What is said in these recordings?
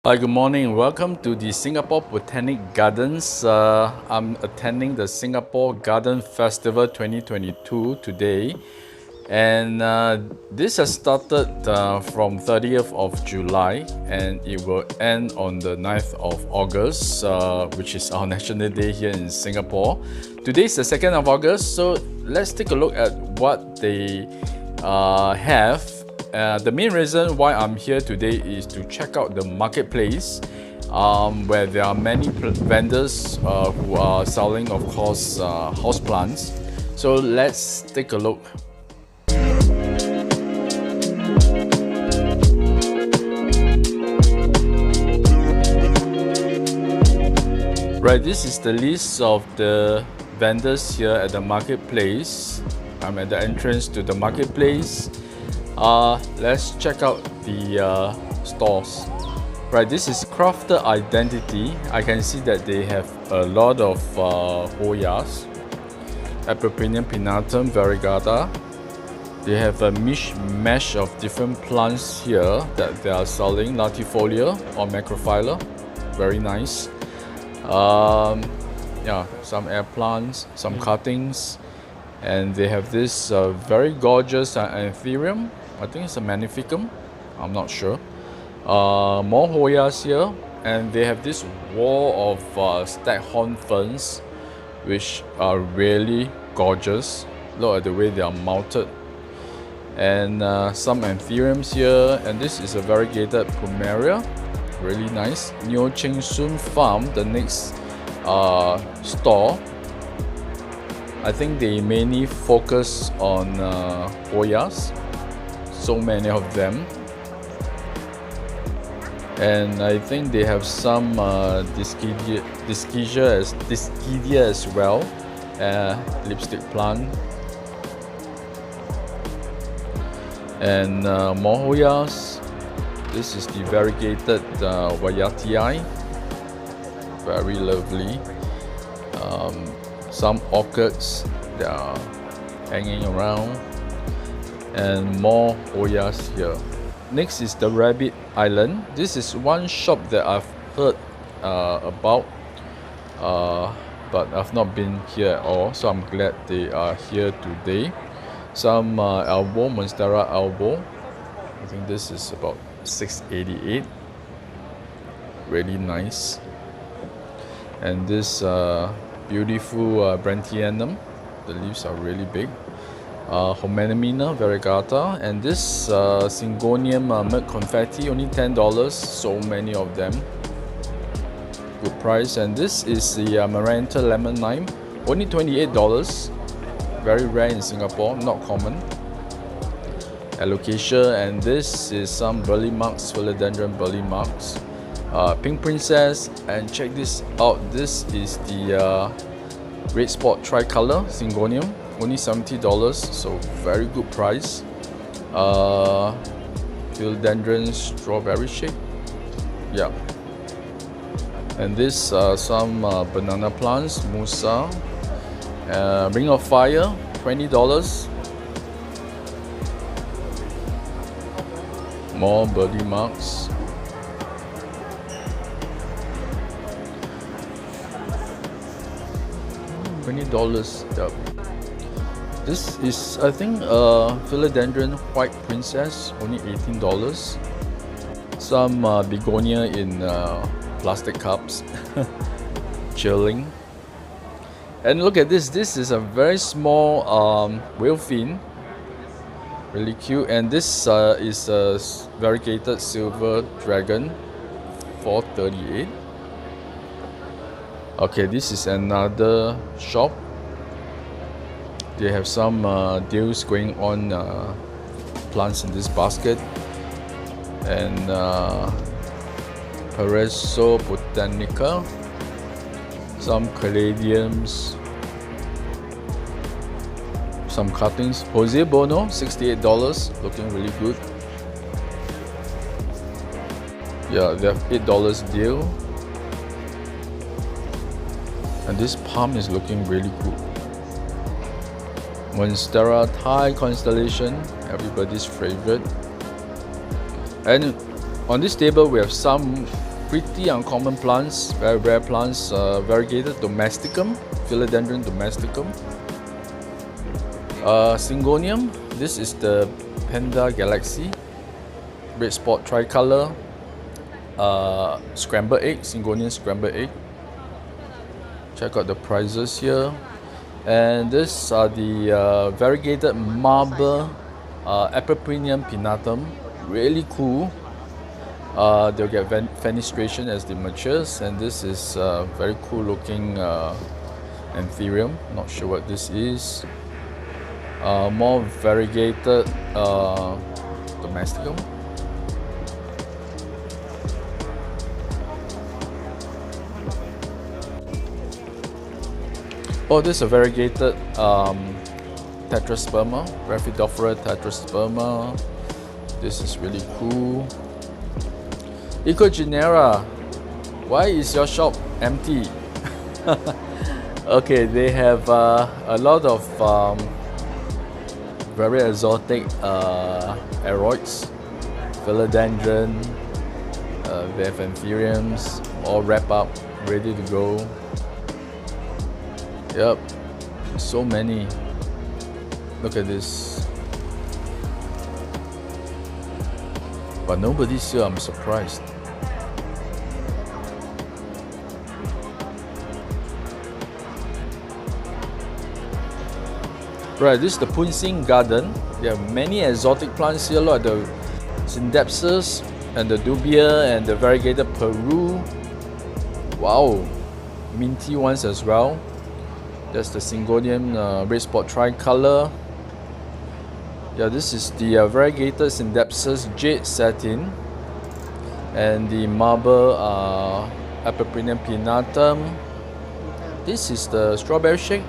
Hi, good morning. Welcome to the Singapore Botanic Gardens. I'm attending the Singapore Garden Festival 2022 today. And this has started from 30th of July and it will end on the 9th of August, which is our National Day here in Singapore. Today is the 2nd of August, so let's take a look at what they have. The main reason why I'm here today is to check out the marketplace where there are many vendors who are selling, of course, houseplants. So let's take a look. Right, this is the list of the vendors here at the marketplace. I'm at the entrance to the marketplace. Let's check out the stores. Right, this is Crafted Identity. I can see that they have a lot of Hoyas, Epipremnum, pinnatum, Variegata. They have a mishmash of different plants here that they are selling. Latifolia or macrophylla, very nice. Yeah, some air plants, some cuttings, and they have this very gorgeous anthurium. I think it's a magnificum, I'm not sure. More Hoyas here, and they have this wall of staghorn ferns, which are really gorgeous. Look at the way they are mounted. And some anthuriums here, and this is a variegated plumeria, really nice. Neo Cheng Sun Farm, the next store. I think they mainly focus on Hoyas, so many of them. And I think they have some Dischidia as well, lipstick plant. And more Hoyas. This is the variegated Waiatii, very lovely. Some orchids that are hanging around, and more Hoyas here. Next is the Rabbit Island. This is one shop that I've heard about, but I've not been here at all, so I'm glad they are here today. Some elbow, Monstera elbow. I think this is about $6.88. Really nice. And this beautiful Brentianum. The leaves are really big. Homenamina variegata, and this Syngonium milk confetti, only $10. So many of them. Good price. And this is the Maranta lemon lime, only $28. Very rare in Singapore, not common. Alocasia, and this is some burley marks, Philodendron burley marks. Pink Princess, and check this out. This is the red spot tricolor Syngonium, only $70, so very good price. Philodendron strawberry shake, yeah. And this some banana plants, Musa. Ring of Fire, $20. More birdie marks. $20. Yep. This is, I think, Philodendron White Princess, only $18. Some begonia in plastic cups, chilling. And look at this. This is a very small whale fin, really cute. And this is a variegated silver dragon, $4.38. Okay, this is another shop. They have some deals going on, plants in this basket. And Pareso Botanica, some caladiums, some cuttings. Jose Bono, $68, looking really good. Yeah, they have $8 deal. And this palm is looking really good. Monstera Thai Constellation, everybody's favorite. And on this table we have some pretty uncommon plants, very rare plants. Variegated domesticum, Philodendron domesticum. Syngonium, this is the Panda Galaxy. Red spot tricolor. Scrambled egg, Syngonium scrambled egg. Check out the prices here. And these are the variegated marble Epipremnum pinnatum. Really cool. They'll get fenestration as they matures, and this is very cool looking anthurium. Not sure what this is. More variegated domesticum. Oh, this is a variegated tetrasperma, Raphidophora tetrasperma. This is really cool. Ecogenera, why is your shop empty? Okay, they have a lot of very exotic aroids, Philodendron, they have anthuriums, all wrapped up, ready to go. Yep, so many. Look at this. But nobody's here, I'm surprised. Right, this is the Punsing Garden. There are many exotic plants here. Look at the Scindapsus and the dubia and the variegated Peru. Wow, minty ones as well. That's the Syngonium red spot tricolor. Yeah, this is the variegated Scindapsus jade satin and the marble Epipremnum pinnatum. This is the strawberry shake.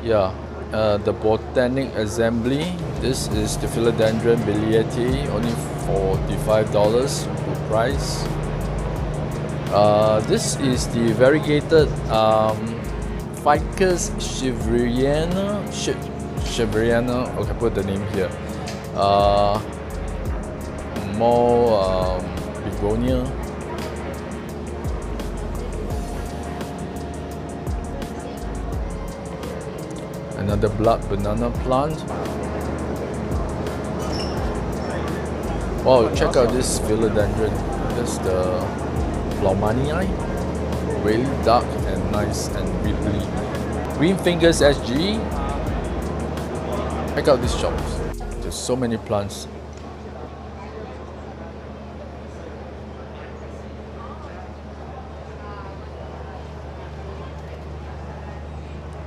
Yeah, the botanic assembly. This is the Philodendron biliati, only $45 full price. This is the variegated Ficus chevriana. Okay, put the name here. More begonia. Another blood banana plant. Wow, check out this Philodendron. That's the Blaumanii. Really dark and nice and ripply. Green Fingers SG. Check out these shops. There's so many plants.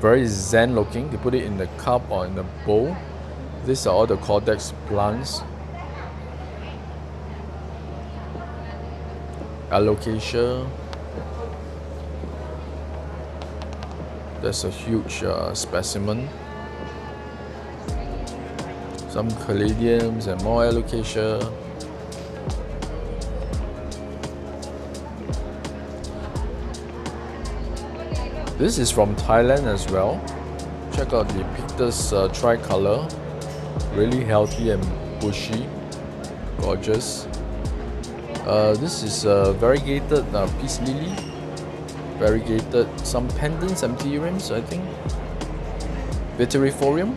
Very zen looking. They put it in the cup or in the bowl. These are all the Cordex plants. Alocasia. That's a huge specimen. Some caladiums and more alocasia. This is from Thailand as well. Check out the Pictus tricolor. Really healthy and bushy. Gorgeous. This is variegated peace lily. Variegated, some pendants, anthuriums, I think. Vitiriforium.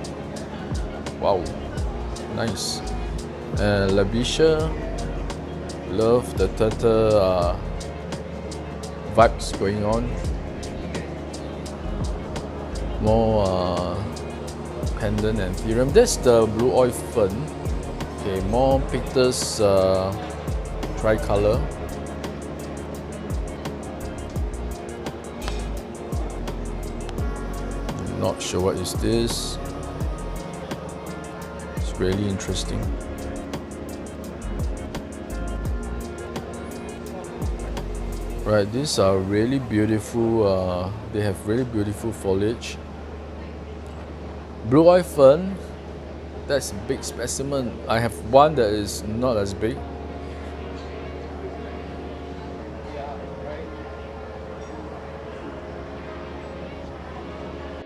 Wow, nice. Labicia. Love the turtle vibes going on. More pendant anthurium. That's the blue oil fern. Okay, more Pictus tricolor. Not sure what is this. It's really interesting. Right, these are really beautiful. They have really beautiful foliage. Blue oil fern. That's a big specimen. I have one that is not as big.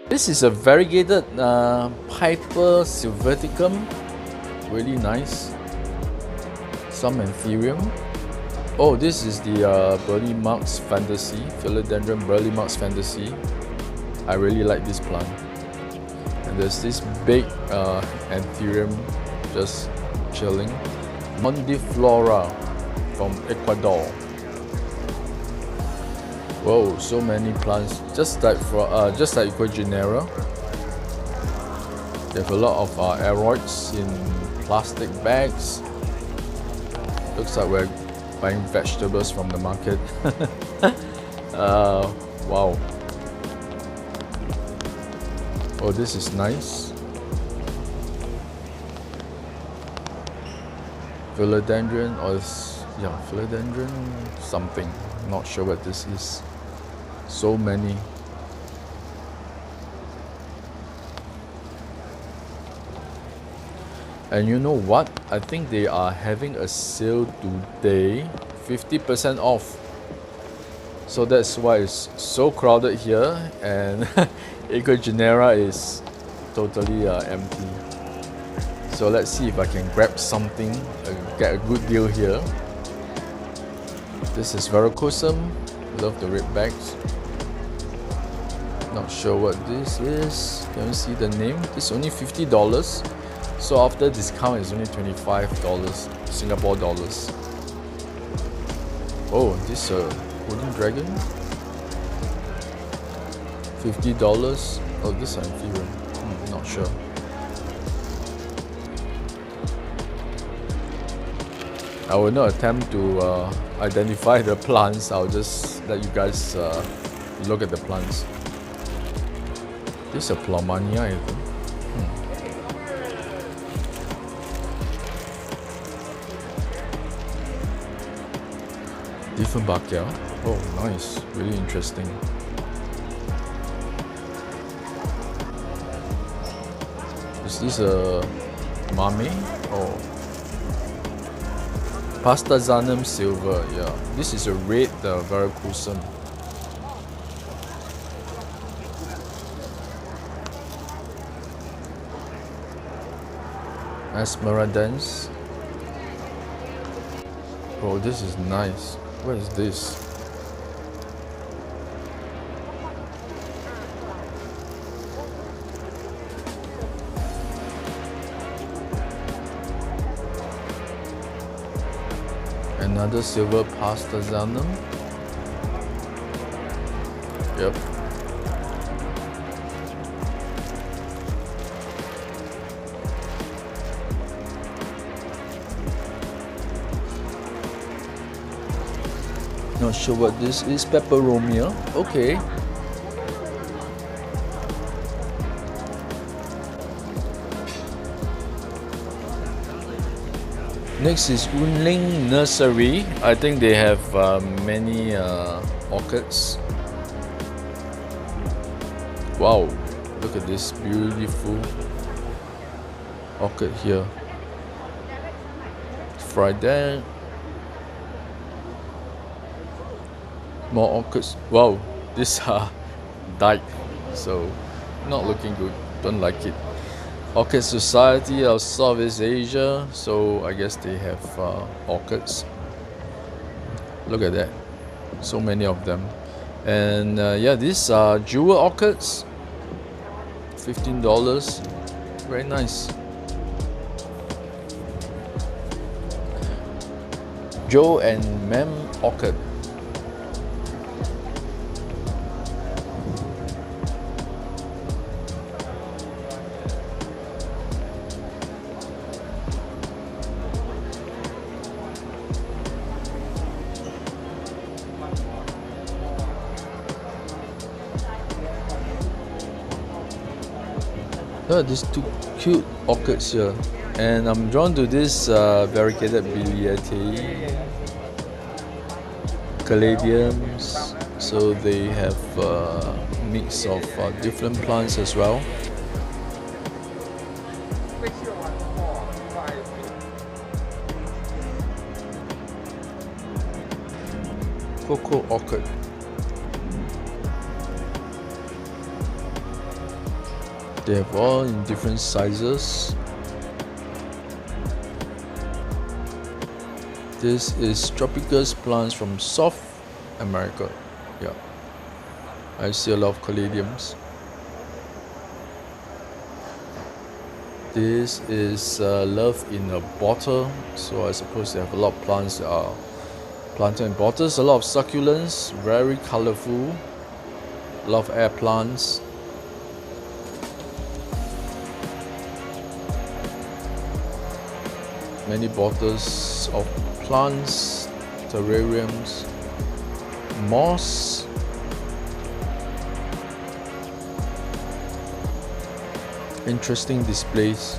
This is a variegated Piper Silverticum. Really nice. Some anthurium. Oh, this is the Burley Marks Fantasy, Philodendron Burley Marks Fantasy. I really like this plant. And there's this big anthurium just chilling. Mondiflora from Ecuador. Whoa, so many plants, just like Ecogenera. They have a lot of aroids in plastic bags. Looks like we're buying vegetables from the market. Wow. Oh, this is nice. Philodendron, or Philodendron something. Not sure what this is. So many. And you know what? I think they are having a sale today, 50% off. So that's why it's so crowded here, and Ecogenera is totally empty. So let's see if I can grab something, get a good deal here. This is Varicosum. Love the red bags. Not sure what this is. Can you see the name? It's only $50. So after discount, it's only $25 Singapore dollars. Oh, this Golden Dragon. $50. Oh, this is Anthurium. Not sure. I will not attempt to identify the plants. I'll just let you guys look at the plants. This is a Plumania, I think. Dieffenbachia. Oh, nice. Really interesting. Is this a Mame? Oh. Pastazanum silver. Yeah. This is a red Varicosum. Esmeraldens. Oh, this is nice. What is this? Another silver Pastazanum. Yep. Not sure what this is. Peperomia. Okay. Next is Unling Nursery. I think they have many orchids. Wow, look at this beautiful orchid here. Friday. More orchids. Wow, these are died, so not looking good. Don't like it. Orchid Society of Southeast Asia, so I guess they have orchids. Look at that, so many of them. And yeah, these are jewel orchids, $15. Very nice. Joe and Mem orchid. Look at these two cute orchids here, and I'm drawn to this variegated biliate caladiums. So they have a mix of different plants as well. Cocoa orchid. They have all in different sizes. This is tropical plants from South America. Yeah, I see a lot of caladiums. This is love in a bottle, so I suppose they have a lot of plants that are planted in bottles. A lot of succulents, very colorful. A lot of air plants. Many bottles of plants, terrariums, moss. Interesting displays.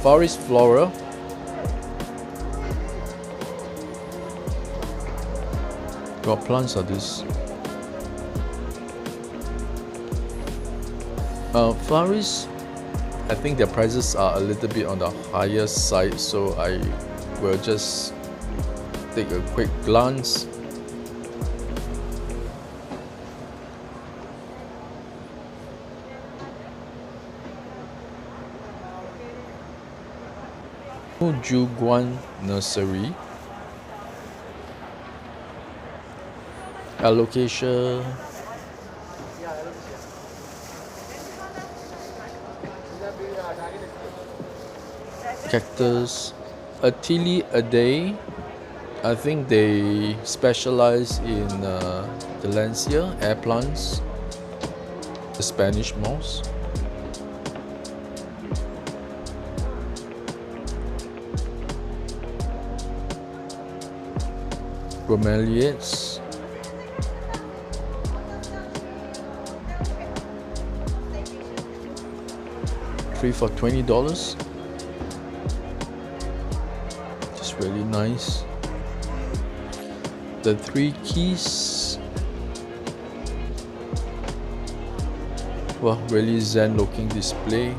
Forest flora. What plants are these? Flowers, I think their prices are a little bit on the higher side, so I will just take a quick glance. Juguan Nursery. Alocasia. Cactus. Ateliadae. I think they specialize in the Lancia, air plants, the Spanish moss. Bromeliads. Three for $20. Just really nice. The 3 keys. Well, really zen looking display.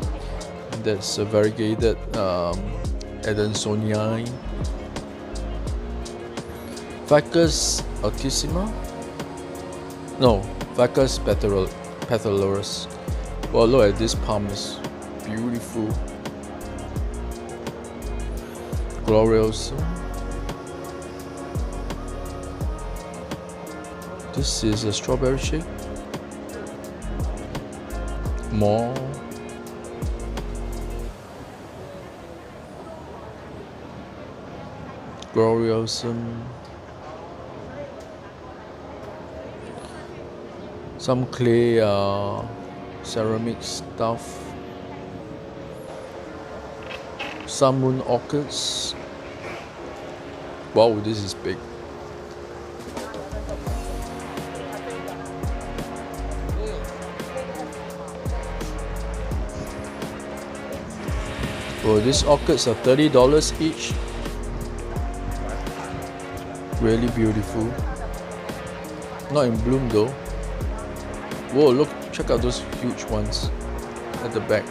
That's a variegated Adansonii. Ficus altissima? No, Ficus petaloris. Well, look at this palms. Beautiful. Glorious. This is a strawberry shake. More. Gloriosum. Some clay ceramic stuff. Some moon orchids. Wow, this is big. Oh, these orchids are $30 each. Really beautiful. Not in bloom though. Whoa, look, check out those huge ones at the back.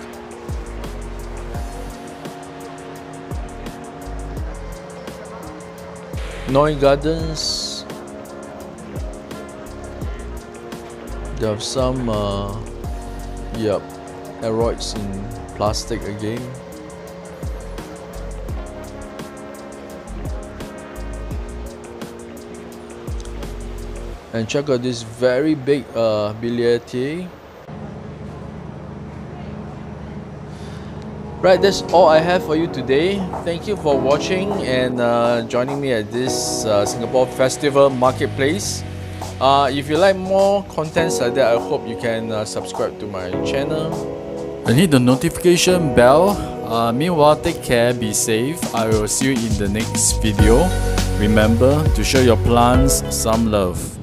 Noi Gardens. They have some aroids in plastic again. And check out this very big Biliaceae. Right, that's all I have for you today. Thank you for watching and joining me at this Singapore Festival Marketplace. If you like more contents like that, I hope you can subscribe to my channel and hit the notification bell. Meanwhile, take care, be safe. I will see you in the next video. Remember to show your plants some love.